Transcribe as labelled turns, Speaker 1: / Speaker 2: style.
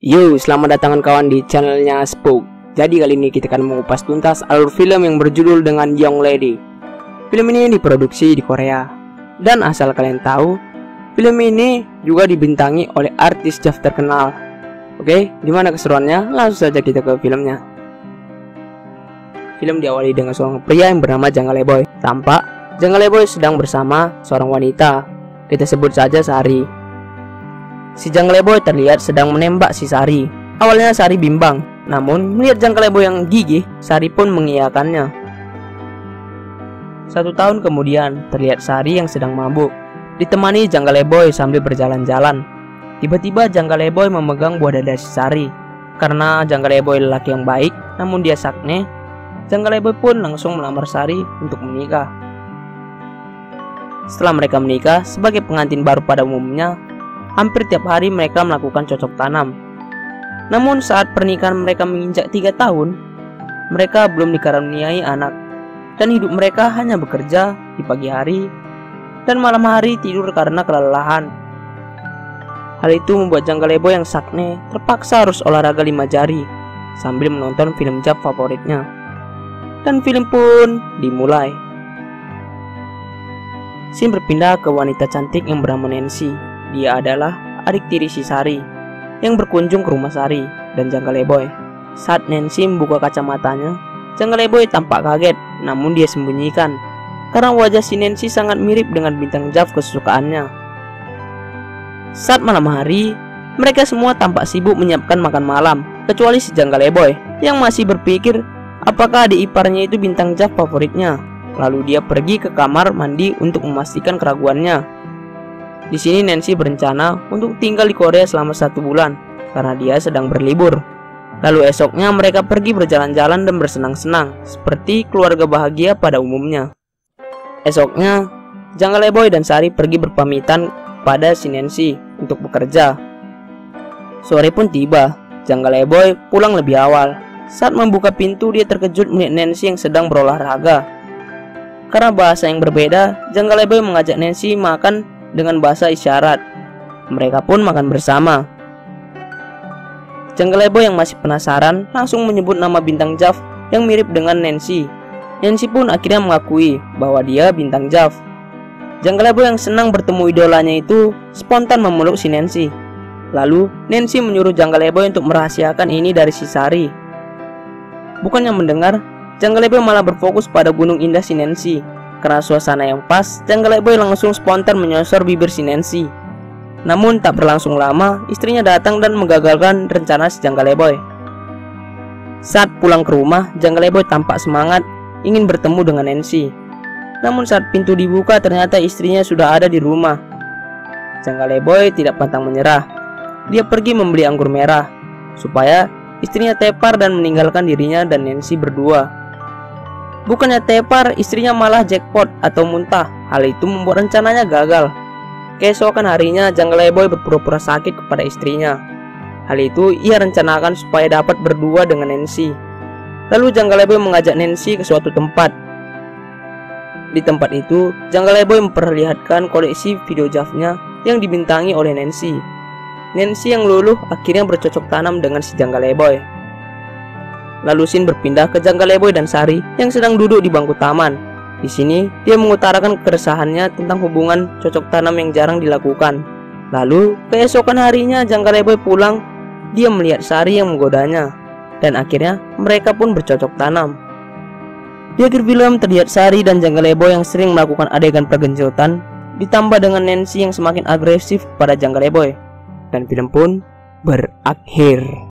Speaker 1: Yo, selamat datang kawan di channelnya Spook. Jadi kali ini kita akan mengupas tuntas alur film yang berjudul dengan Young Lady. Film ini diproduksi di Korea. Dan asal kalian tahu, film ini juga dibintangi oleh artis JAV terkenal. Oke, gimana keseruannya? Langsung saja kita ke filmnya. Film diawali dengan seorang pria yang bernama Jang Leboy. Tampak Jang Leboy sedang bersama seorang wanita. Kita sebut saja Sari. Si Jang Leboy terlihat sedang menembak si Sari. Awalnya Sari bimbang, namun melihat Jang Leboy yang gigih, Sari pun mengiyakannya. 1 tahun kemudian, terlihat Sari yang sedang mabuk, ditemani Jang Leboy sambil berjalan-jalan. Tiba-tiba Jang Leboy memegang buah dada si Sari. Karena Jang Leboy lelaki yang baik, namun dia sakne, Jang Leboy pun langsung melamar Sari untuk menikah. Setelah mereka menikah, sebagai pengantin baru pada umumnya, hampir tiap hari mereka melakukan cocok tanam. Namun saat pernikahan mereka menginjak 3 tahun, mereka belum dikaruniai anak, dan hidup mereka hanya bekerja di pagi hari dan malam hari tidur karena kelelahan. Hal itu membuat Jang Leboy yang sakne terpaksa harus olahraga 5 jari sambil menonton film JAV favoritnya. Dan film pun dimulai. Scene berpindah ke wanita cantik yang bernama Nancy. Dia adalah adik tiri si Sari yang berkunjung ke rumah Sari dan Jang Leboy. Saat Nancy membuka kacamatanya, Jang Leboy tampak kaget, namun dia sembunyikan karena wajah si Nancy sangat mirip dengan bintang JAV kesukaannya. Saat malam hari, mereka semua tampak sibuk menyiapkan makan malam, kecuali si Jang Leboy yang masih berpikir apakah adik iparnya itu bintang JAV favoritnya. Lalu dia pergi ke kamar mandi untuk memastikan keraguannya. Di sini Nancy berencana untuk tinggal di Korea selama 1 bulan karena dia sedang berlibur. Lalu esoknya mereka pergi berjalan-jalan dan bersenang-senang seperti keluarga bahagia pada umumnya. Esoknya Jang Leboy dan Sari pergi berpamitan pada si Nancy untuk bekerja. Sore pun tiba. Jang Leboy pulang lebih awal. Saat membuka pintu dia terkejut melihat Nancy yang sedang berolahraga. Karena bahasa yang berbeda, Jang Leboy mengajak Nancy makan dengan bahasa isyarat. Mereka pun makan bersama. Jang Leboy yang masih penasaran langsung menyebut nama bintang JAV yang mirip dengan Nancy. Nancy pun akhirnya mengakui bahwa dia bintang JAV. Jang Leboy yang senang bertemu idolanya itu spontan memeluk si Nancy. Lalu Nancy menyuruh Jang Leboy untuk merahasiakan ini dari si Sari. Bukannya mendengar, Jang Leboy malah berfokus pada gunung indah si Nancy. Karena suasana yang pas, Jang Leboy langsung spontan menyosor bibir si Nancy. Namun tak berlangsung lama, istrinya datang dan menggagalkan rencana si Jang Leboy. Saat pulang ke rumah, Jang Leboy tampak semangat ingin bertemu dengan Nancy. Namun saat pintu dibuka, ternyata istrinya sudah ada di rumah. Jang Leboy tidak pantang menyerah. Dia pergi membeli anggur merah supaya istrinya tepar dan meninggalkan dirinya dan Nancy berdua. Bukannya tepar, istrinya malah jackpot atau muntah. Hal itu membuat rencananya gagal. Keesokan harinya Jang Leboy berpura-pura sakit kepada istrinya. Hal itu ia rencanakan supaya dapat berdua dengan Nancy. Lalu Jang Leboy mengajak Nancy ke suatu tempat. Di tempat itu, Jang Leboy memperlihatkan koleksi video JAV-nya yang dibintangi oleh Nancy. Nancy yang luluh akhirnya bercocok tanam dengan si Jang Leboy. Lalu scene berpindah ke Jang Leboy dan Sari yang sedang duduk di bangku taman. Di sini dia mengutarakan keresahannya tentang hubungan cocok tanam yang jarang dilakukan. Lalu keesokan harinya Jang Leboy pulang. Dia melihat Sari yang menggodanya dan akhirnya mereka pun bercocok tanam. Di akhir film terlihat Sari dan Jang Leboy yang sering melakukan adegan pergenjotan, ditambah dengan Nancy yang semakin agresif pada Jang Leboy. Dan film pun berakhir.